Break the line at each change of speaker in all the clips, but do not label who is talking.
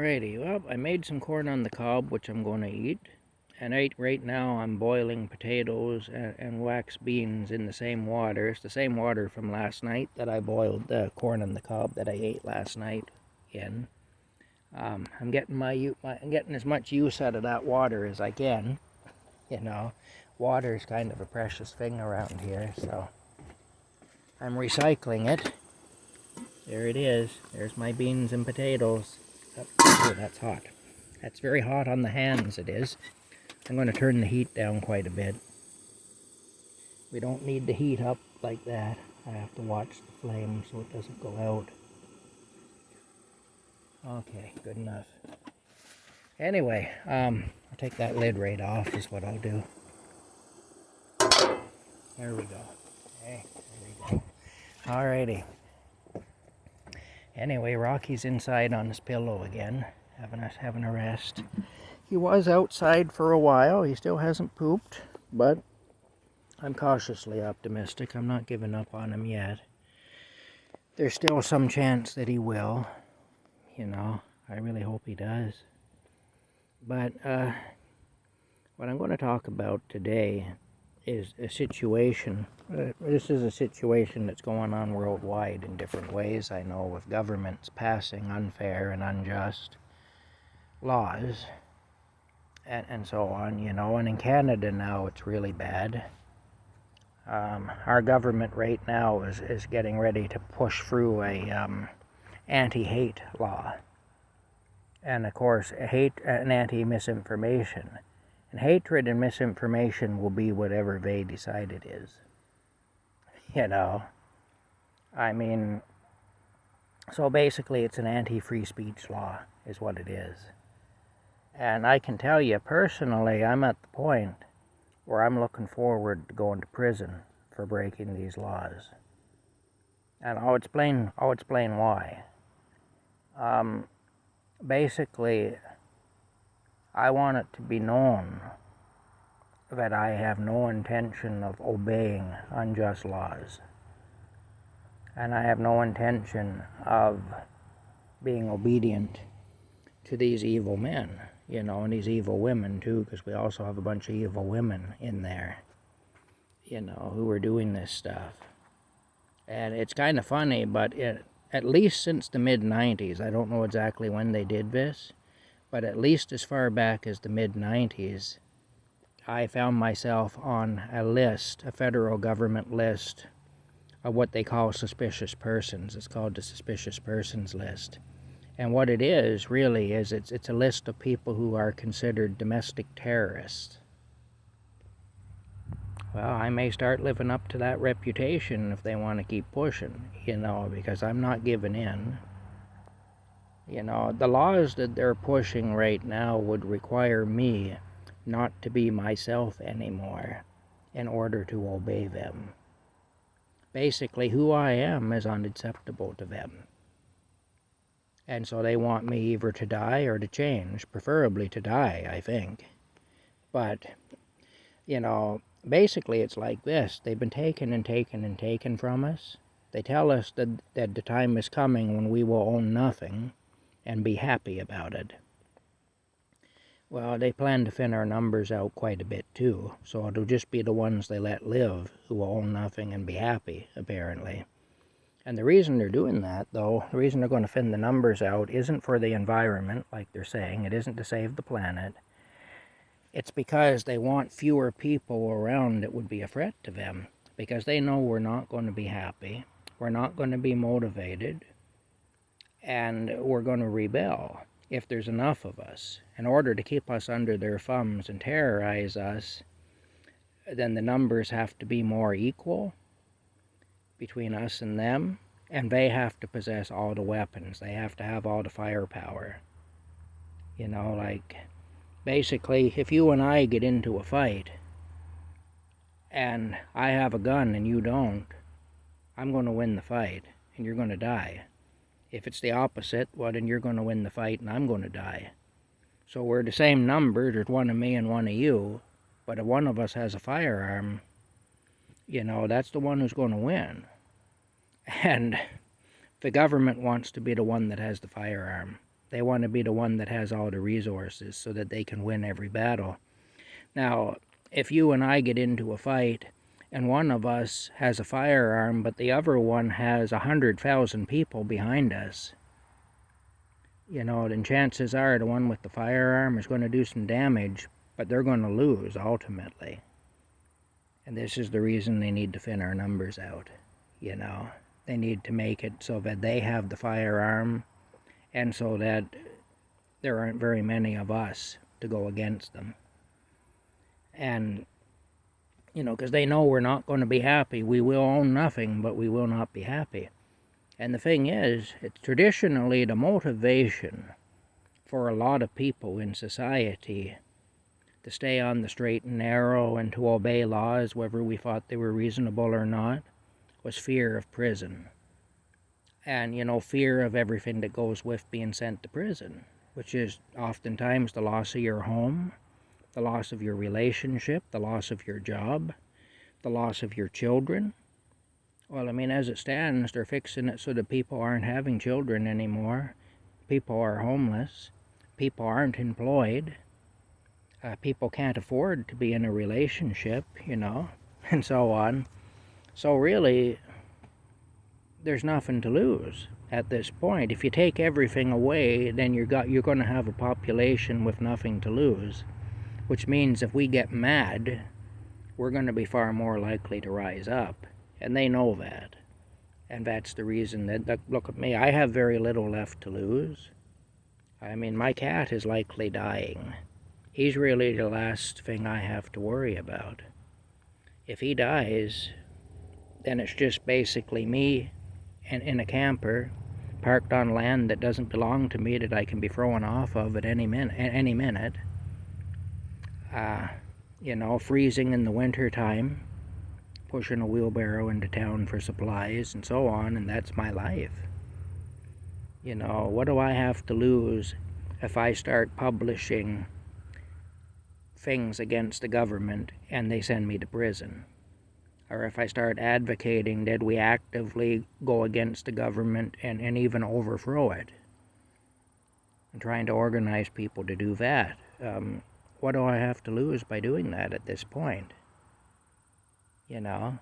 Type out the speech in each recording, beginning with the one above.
Alrighty, well, I made some corn on the cob, which I'm going to eat. And right now I'm boiling potatoes and wax beans in the same water. It's the same water from last night that I boiled the corn on the cob that I ate last night in. I'm getting I'm getting as much use out of that water as I can. You know, water is kind of a precious thing around here, so I'm recycling it. There it is. There's my beans and potatoes. Oh, that's hot. That's very hot on the hands, it is. I'm going to turn the heat down quite a bit. We don't need the heat up like that. I have to watch the flame so it doesn't go out. Okay, good enough. Anyway, I'll take that lid right off is what I'll do. There we go. Okay, there we go. Alrighty. Anyway, Rocky's inside on his pillow again, having a rest. He was outside for a while. He still hasn't pooped, but I'm cautiously optimistic. I'm not giving up on him yet. There's still some chance that he will. You know, I really hope he does. But what I'm going to talk about today is a situation. This is a situation that's going on worldwide in different ways. I know, with governments passing unfair and unjust laws and so on, you know. And in Canada now it's really bad. Our government right now is getting ready to push through a anti-hate law. And of course, hate and anti-misinformation. And hatred and misinformation will be whatever they decide it is. You know, I mean, so basically it's an anti-free speech law is what it is. And I can tell you personally, I'm at the point where I'm looking forward to going to prison for breaking these laws. And I'll explain why. Basically, I want it to be known that I have no intention of obeying unjust laws. And I have no intention of being obedient to these evil men, you know, and these evil women too, because we also have a bunch of evil women in there, you know, who are doing this stuff. And it's kind of funny, but at least since the mid-90s, I don't know exactly when they did this, but at least as far back as the mid-90s, I found myself on a list, a federal government list, of what they call suspicious persons. It's called the Suspicious Persons List. And what it is, really, is it's a list of people who are considered domestic terrorists. Well, I may start living up to that reputation if they want to keep pushing, you know, because I'm not giving in. You know, the laws that they're pushing right now would require me not to be myself anymore in order to obey them. Basically, who I am is unacceptable to them. And so they want me either to die or to change, preferably to die, I think. But, you know, basically it's like this. They've been taken and taken and taken from us. They tell us that the time is coming when we will own nothing and be happy about it. Well, they plan to thin our numbers out quite a bit too, so it'll just be the ones they let live who will own nothing and be happy, apparently. And the reason they're doing that, though, the reason they're going to thin the numbers out isn't for the environment, like they're saying. It isn't to save the planet. It's because they want fewer people around that would be a threat to them, because they know we're not going to be happy, we're not going to be motivated, and we're going to rebel if there's enough of us. In order to keep us under their thumbs and terrorize us, then the numbers have to be more equal between us and them, and they have to possess all the weapons. They have to have all the firepower. You know, like, basically, if you and I get into a fight, and I have a gun and you don't, I'm going to win the fight, and you're going to die. If it's the opposite, well, then you're going to win the fight and I'm going to die. So we're the same number. There's one of me and one of you. But if one of us has a firearm, you know, that's the one who's going to win. And the government wants to be the one that has the firearm. They want to be the one that has all the resources so that they can win every battle. Now, if you and I get into a fight and one of us has a firearm but the other one has 100,000 people behind us, then chances are the one with the firearm is going to do some damage, but they're going to lose ultimately. And this is the reason they need to thin our numbers out. They need to make it so that they have the firearm and so that there aren't very many of us to go against them. And, because they know we're not going to be happy. We will own nothing, but we will not be happy. And the thing is, it's traditionally the motivation for a lot of people in society to stay on the straight and narrow and to obey laws, whether we thought they were reasonable or not, was fear of prison. And, fear of everything that goes with being sent to prison, which is oftentimes the loss of your home, the loss of your relationship, the loss of your job, the loss of your children. Well, as it stands, they're fixing it so that people aren't having children anymore. People are homeless. People aren't employed. People can't afford to be in a relationship, and so on. So really, there's nothing to lose at this point. If you take everything away, then you're going to have a population with nothing to lose, which means if we get mad, we're going to be far more likely to rise up. And they know that. And that's the reason that, look at me, I have very little left to lose. My cat is likely dying. He's really the last thing I have to worry about. If he dies, then it's just basically me in a camper parked on land that doesn't belong to me that I can be thrown off of at any minute. Freezing in the winter time, pushing a wheelbarrow into town for supplies and so on, and that's my life. What do I have to lose if I start publishing things against the government and they send me to prison? Or if I start advocating that we actively go against the government and even overthrow it, and trying to organize people to do that. What do I have to lose by doing that at this point? And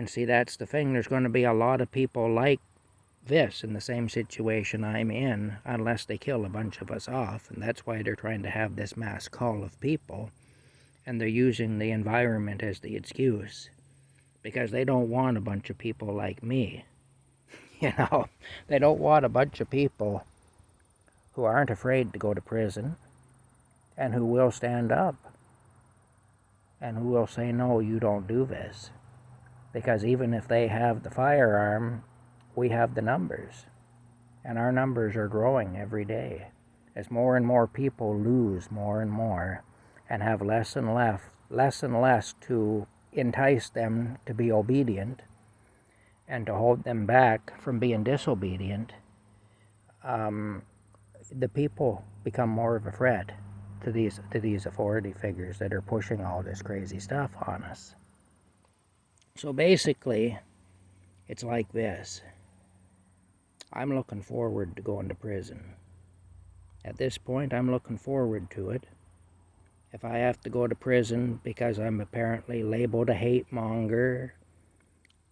see, that's the thing. There's going to be a lot of people like this in the same situation I'm in, unless they kill a bunch of us off. And that's why they're trying to have this mass call of people. And they're using the environment as the excuse. Because they don't want a bunch of people like me. They don't want a bunch of people who aren't afraid to go to prison. And who will stand up. And who will say, no, you don't do this. Because even if they have the firearm, we have the numbers. And our numbers are growing every day. As more and more people lose more and more and have less and less to entice them to be obedient and to hold them back from being disobedient, the people become more of a threat to these authority figures that are pushing all this crazy stuff on us. So basically, it's like this. I'm looking forward to going to prison. At this point, I'm looking forward to it. If I have to go to prison because I'm apparently labeled a hate monger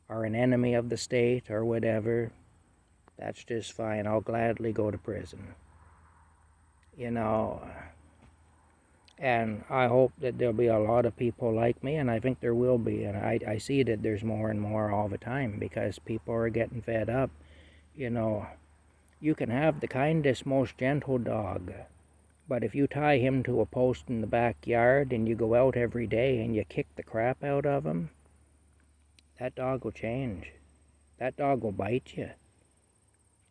or an enemy of the state or whatever, that's just fine. I'll gladly go to prison. And I hope that there'll be a lot of people like me, and I think there will be. And I see that there's more and more all the time because people are getting fed up. You can have the kindest, most gentle dog, but if you tie him to a post in the backyard and you go out every day and you kick the crap out of him, that dog will change. That dog will bite you.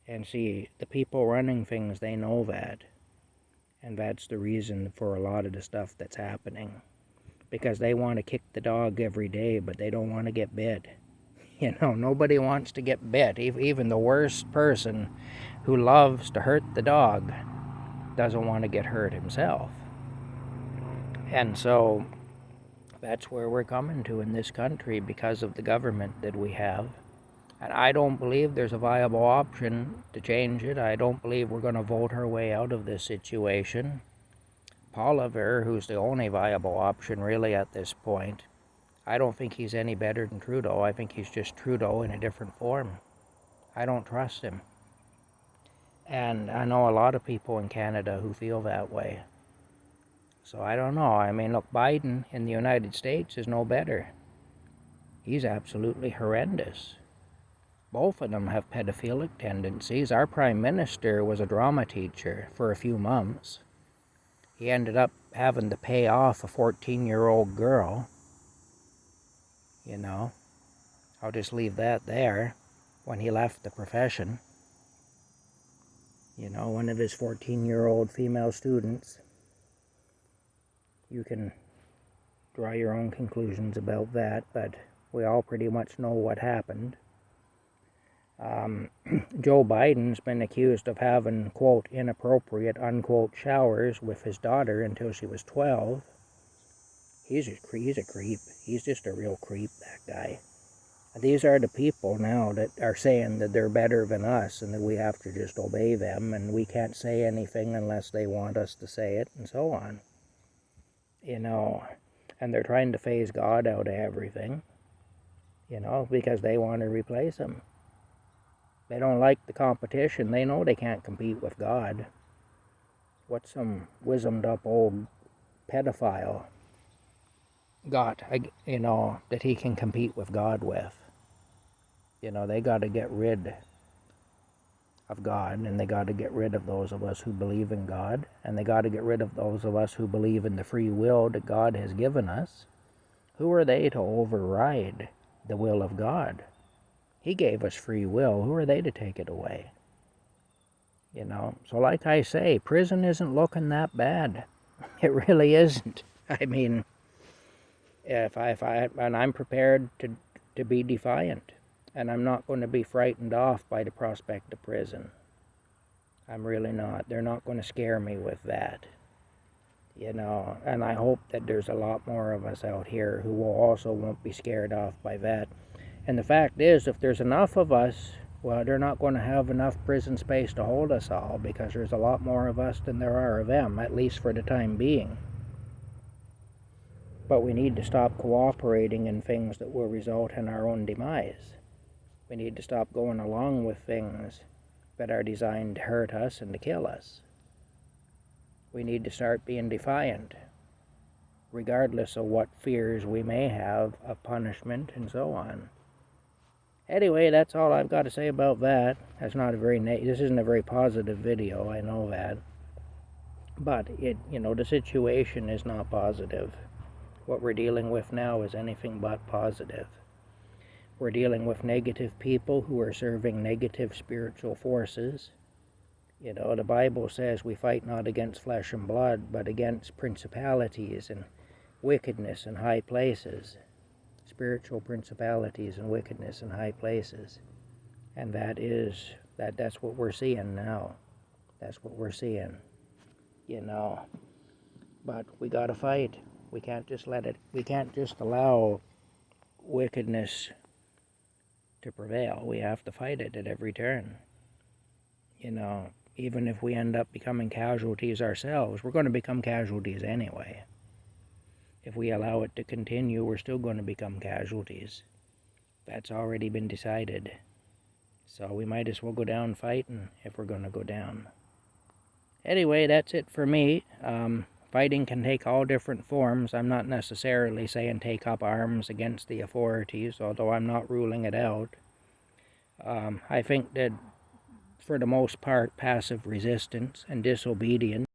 And see, the people running things, they know that. And that's the reason for a lot of the stuff that's happening. Because they want to kick the dog every day, but they don't want to get bit. Nobody wants to get bit. Even the worst person who loves to hurt the dog doesn't want to get hurt himself. And so that's where we're coming to in this country because of the government that we have. And I don't believe there's a viable option to change it. I don't believe we're going to vote our way out of this situation. Poilievre, who's the only viable option really at this point, I don't think he's any better than Trudeau. I think he's just Trudeau in a different form. I don't trust him. And I know a lot of people in Canada who feel that way. So I don't know. I mean, look, Biden in the United States is no better. He's absolutely horrendous. Both of them have pedophilic tendencies. Our Prime Minister was a drama teacher for a few months. He ended up having to pay off a 14-year-old girl. You know, I'll just leave that there. When he left the profession, you know, one of his 14-year-old female students. You can draw your own conclusions about that, but we all pretty much know what happened. Joe Biden's been accused of having, quote, inappropriate, unquote, showers with his daughter until she was 12. He's a creep. He's just a real creep, that guy. These are the people now that are saying that they're better than us and that we have to just obey them and we can't say anything unless they want us to say it and so on. You know, and they're trying to phase God out of everything, you know, because they want to replace him. They don't like the competition. They know they can't compete with God. What's some wizened up old pedophile got, you know, that he can compete with God with? You know, they got to get rid of God, and they got to get rid of those of us who believe in God, and they got to get rid of those of us who believe in the free will that God has given us. Who are they to override the will of God? He gave us free will. Who are they to take it away? You know, so like I say, prison isn't looking that bad. It really isn't. I mean, and I'm prepared to be defiant. And I'm not going to be frightened off by the prospect of prison. I'm really not. They're not going to scare me with that. You know, and I hope that there's a lot more of us out here who will also won't be scared off by that. And the fact is, if there's enough of us, well, they're not going to have enough prison space to hold us all because there's a lot more of us than there are of them, at least for the time being. But we need to stop cooperating in things that will result in our own demise. We need to stop going along with things that are designed to hurt us and to kill us. We need to start being defiant, regardless of what fears we may have of punishment and so on. Anyway, that's all I've got to say about that. This isn't a very positive video, I know that. But the situation is not positive. What we're dealing with now is anything but positive. We're dealing with negative people who are serving negative spiritual forces. You know, the Bible says we fight not against flesh and blood, but against principalities and wickedness in high places. Spiritual principalities and wickedness in high places. And that's what we're seeing now. That's what we're seeing. You know. But we gotta fight. We can't just allow wickedness to prevail. We have to fight it at every turn. You know, even if we end up becoming casualties ourselves, we're going to become casualties anyway. If we allow it to continue, we're still going to become casualties. That's already been decided. So we might as well go down fighting if we're going to go down. Anyway, that's it for me. Fighting can take all different forms. I'm not necessarily saying take up arms against the authorities, although I'm not ruling it out. I think that, for the most part, passive resistance and disobedience